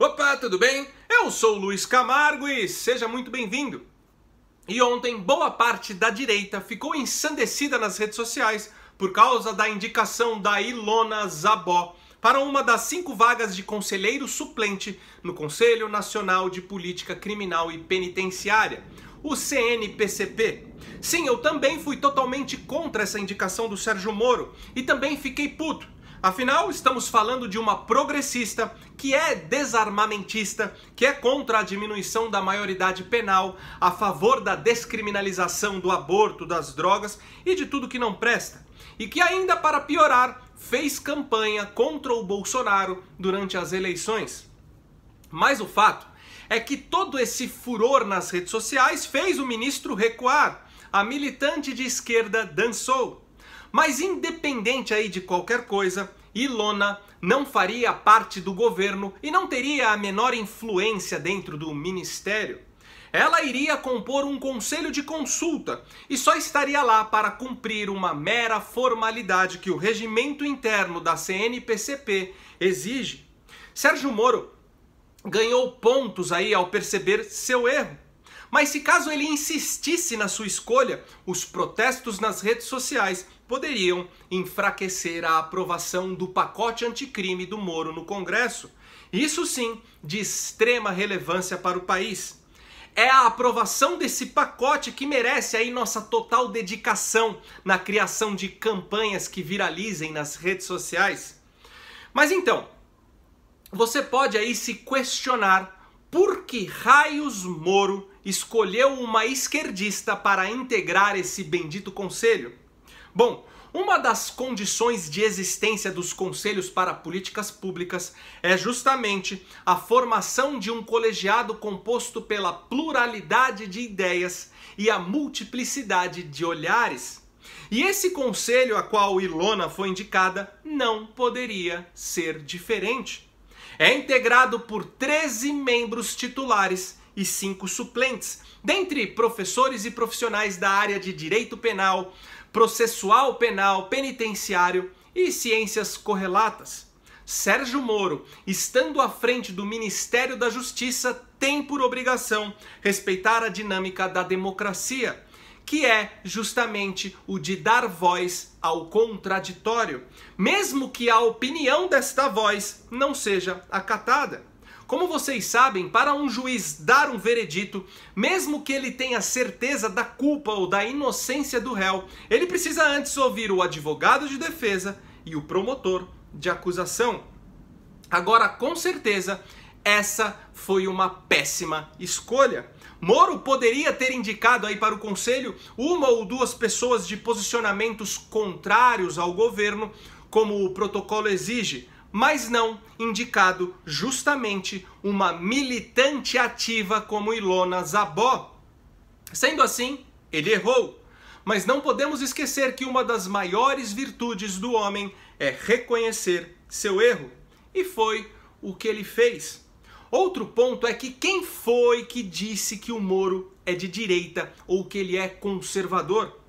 Opa, tudo bem? Eu sou o Luiz Camargo e seja muito bem-vindo. E ontem, boa parte da direita ficou ensandecida nas redes sociais por causa da indicação da Ilona Zabó para uma das 5 vagas de conselheiro suplente no Conselho Nacional de Política Criminal e Penitenciária, o CNPCP. Sim, eu também fui totalmente contra essa indicação do Sérgio Moro e também fiquei puto. Afinal, estamos falando de uma progressista que é desarmamentista, que é contra a diminuição da maioridade penal, a favor da descriminalização do aborto, das drogas e de tudo que não presta. E que ainda, para piorar, fez campanha contra o Bolsonaro durante as eleições. Mas o fato é que todo esse furor nas redes sociais fez o ministro recuar. A militante de esquerda dançou. Mas independente aí de qualquer coisa, Ilona não faria parte do governo e não teria a menor influência dentro do ministério. Ela iria compor um conselho de consulta e só estaria lá para cumprir uma mera formalidade que o regimento interno da CNPCP exige. Sérgio Moro ganhou pontos aí ao perceber seu erro. Mas se caso ele insistisse na sua escolha, os protestos nas redes sociais poderiam enfraquecer a aprovação do pacote anticrime do Moro no Congresso. Isso sim, de extrema relevância para o país. É a aprovação desse pacote que merece aí nossa total dedicação na criação de campanhas que viralizem nas redes sociais. Mas então, você pode aí se questionar por que raios Moro escolheu uma esquerdista para integrar esse bendito conselho? Bom, uma das condições de existência dos conselhos para políticas públicas é justamente a formação de um colegiado composto pela pluralidade de ideias e a multiplicidade de olhares. E esse conselho a qual Ilona foi indicada não poderia ser diferente. É integrado por 13 membros titulares e 5 suplentes, dentre professores e profissionais da área de direito penal, processual penal, penitenciário e ciências correlatas. Sérgio Moro, estando à frente do Ministério da Justiça, tem por obrigação respeitar a dinâmica da democracia, que é justamente o de dar voz ao contraditório, mesmo que a opinião desta voz não seja acatada. Como vocês sabem, para um juiz dar um veredito, mesmo que ele tenha certeza da culpa ou da inocência do réu, ele precisa antes ouvir o advogado de defesa e o promotor de acusação. Agora, com certeza, essa foi uma péssima escolha. Moro poderia ter indicado aí para o conselho 1 ou 2 pessoas de posicionamentos contrários ao governo, como o protocolo exige, mas não indicado justamente uma militante ativa como Ilona Zabó. Sendo assim, ele errou. Mas não podemos esquecer que uma das maiores virtudes do homem é reconhecer seu erro. E foi o que ele fez. Outro ponto é que quem foi que disse que o Moro é de direita ou que ele é conservador?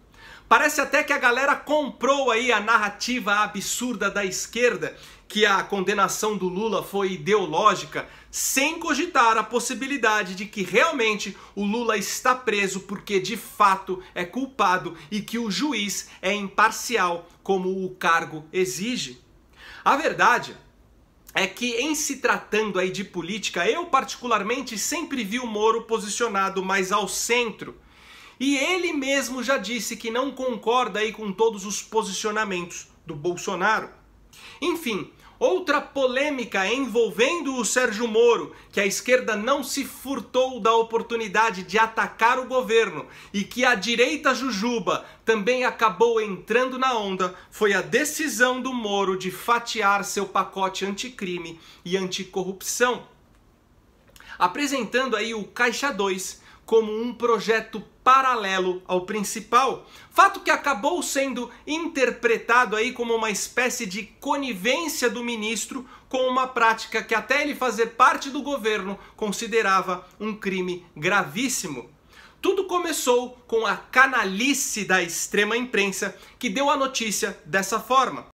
Parece até que a galera comprou aí a narrativa absurda da esquerda, que a condenação do Lula foi ideológica, sem cogitar a possibilidade de que realmente o Lula está preso porque de fato é culpado e que o juiz é imparcial, como o cargo exige. A verdade é que, em se tratando aí de política, eu particularmente sempre vi o Moro posicionado mais ao centro. E ele mesmo já disse que não concorda aí com todos os posicionamentos do Bolsonaro. Enfim, outra polêmica envolvendo o Sérgio Moro, que a esquerda não se furtou da oportunidade de atacar o governo e que a direita jujuba também acabou entrando na onda, foi a decisão do Moro de fatiar seu pacote anticrime e anticorrupção, apresentando aí o Caixa 2 como um projeto paralelo ao principal, fato que acabou sendo interpretado aí como uma espécie de conivência do ministro com uma prática que até ele fazer parte do governo considerava um crime gravíssimo. Tudo começou com a canalice da extrema imprensa que deu a notícia dessa forma.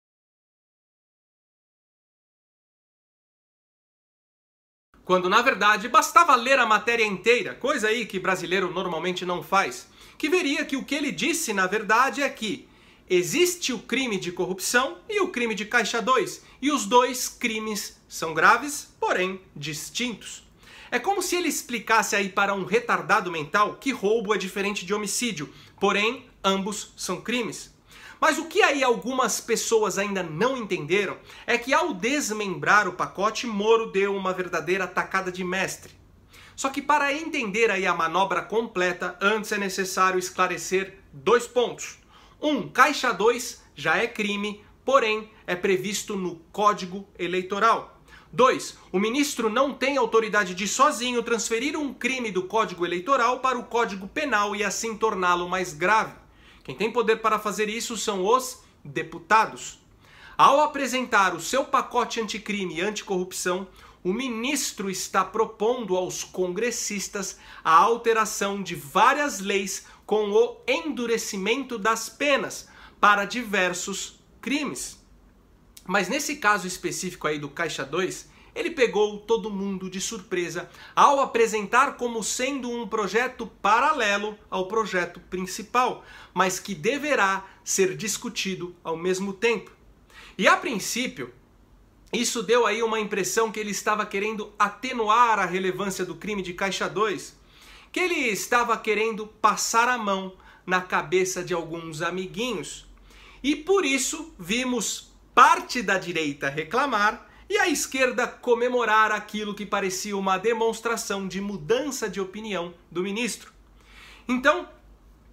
quando na verdade bastava ler a matéria inteira, coisa aí que brasileiro normalmente não faz, que veria que o que ele disse na verdade é que existe o crime de corrupção e o crime de Caixa 2, e os dois crimes são graves, porém distintos. É como se ele explicasse aí para um retardado mental que roubo é diferente de homicídio, porém ambos são crimes. Mas o que aí algumas pessoas ainda não entenderam é que ao desmembrar o pacote, Moro deu uma verdadeira tacada de mestre. Só que para entender aí a manobra completa, antes é necessário esclarecer 2 pontos. 1. Caixa 2 já é crime, porém é previsto no Código Eleitoral. 2. O ministro não tem autoridade de sozinho transferir um crime do Código Eleitoral para o Código Penal e assim torná-lo mais grave. Quem tem poder para fazer isso são os deputados. Ao apresentar o seu pacote anticrime e anticorrupção, o ministro está propondo aos congressistas a alteração de várias leis com o endurecimento das penas para diversos crimes. Mas nesse caso específico aí do Caixa 2, ele pegou todo mundo de surpresa ao apresentar como sendo um projeto paralelo ao projeto principal, mas que deverá ser discutido ao mesmo tempo. E a princípio, isso deu aí uma impressão que ele estava querendo atenuar a relevância do crime de Caixa 2, que ele estava querendo passar a mão na cabeça de alguns amiguinhos. E por isso vimos parte da direita reclamar e a esquerda comemorar aquilo que parecia uma demonstração de mudança de opinião do ministro. Então,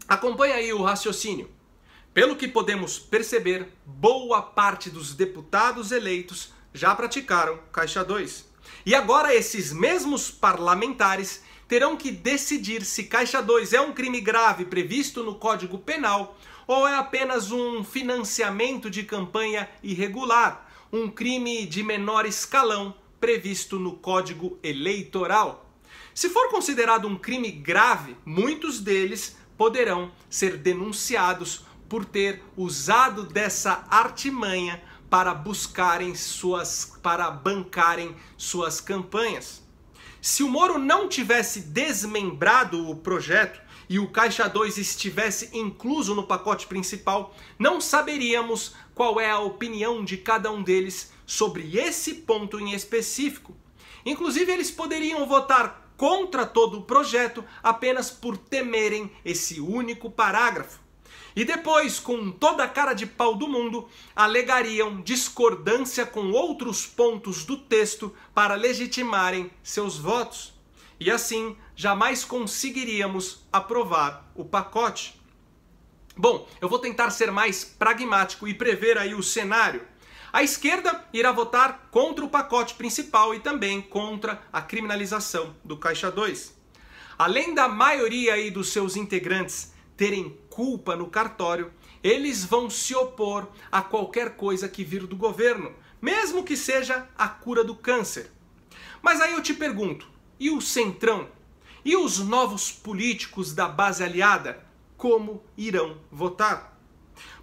acompanha aí o raciocínio. Pelo que podemos perceber, boa parte dos deputados eleitos já praticaram Caixa 2. E agora esses mesmos parlamentares terão que decidir se Caixa 2 é um crime grave previsto no Código Penal ou é apenas um financiamento de campanha irregular, um crime de menor escalão previsto no Código Eleitoral. Se for considerado um crime grave, muitos deles poderão ser denunciados por ter usado dessa artimanha para bancarem suas campanhas. Se o Moro não tivesse desmembrado o projeto e o Caixa 2 estivesse incluso no pacote principal, não saberíamos qual é a opinião de cada um deles sobre esse ponto em específico. Inclusive, eles poderiam votar contra todo o projeto apenas por temerem esse único parágrafo. E depois, com toda a cara de pau do mundo, alegariam discordância com outros pontos do texto para legitimarem seus votos. E assim, jamais conseguiríamos aprovar o pacote. Bom, eu vou tentar ser mais pragmático e prever aí o cenário. A esquerda irá votar contra o pacote principal e também contra a criminalização do Caixa 2. Além da maioria aí dos seus integrantes terem culpa no cartório, eles vão se opor a qualquer coisa que vir do governo, mesmo que seja a cura do câncer. Mas aí eu te pergunto, e o Centrão? E os novos políticos da base aliada? Como irão votar?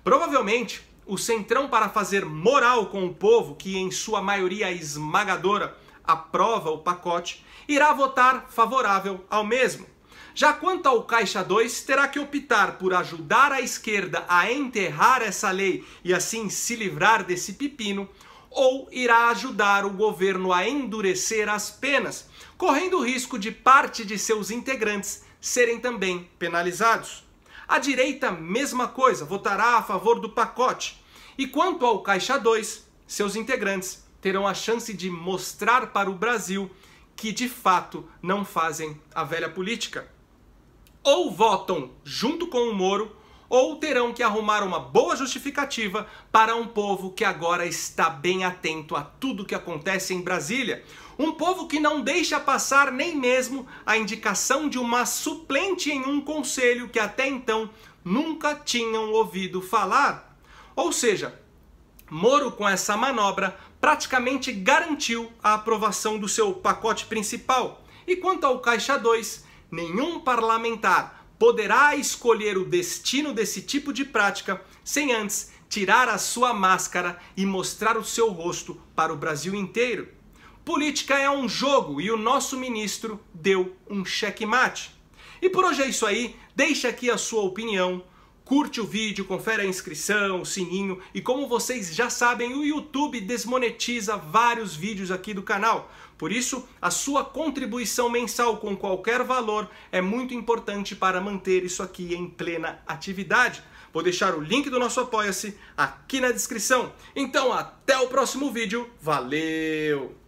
Provavelmente, o Centrão, para fazer moral com o povo, que em sua maioria esmagadora aprova o pacote, irá votar favorável ao mesmo. Já quanto ao Caixa 2, terá que optar por ajudar a esquerda a enterrar essa lei e assim se livrar desse pepino, ou irá ajudar o governo a endurecer as penas, correndo o risco de parte de seus integrantes serem também penalizados. A direita, mesma coisa, votará a favor do pacote. E quanto ao Caixa 2, seus integrantes terão a chance de mostrar para o Brasil que de fato não fazem a velha política. Ou votam junto com o Moro, ou terão que arrumar uma boa justificativa para um povo que agora está bem atento a tudo que acontece em Brasília. Um povo que não deixa passar nem mesmo a indicação de uma suplente em um conselho que até então nunca tinham ouvido falar. Ou seja, Moro, com essa manobra, praticamente garantiu a aprovação do seu pacote principal. E quanto ao Caixa 2, nenhum parlamentar poderá escolher o destino desse tipo de prática sem antes tirar a sua máscara e mostrar o seu rosto para o Brasil inteiro. política é um jogo e o nosso ministro deu um checkmate. E por hoje é isso aí, deixa aqui a sua opinião, curte o vídeo, confere a inscrição, o sininho e como vocês já sabem, o YouTube desmonetiza vários vídeos aqui do canal. Por isso, a sua contribuição mensal com qualquer valor é muito importante para manter isso aqui em plena atividade. Vou deixar o link do nosso Apoia-se aqui na descrição. Então, até o próximo vídeo. Valeu!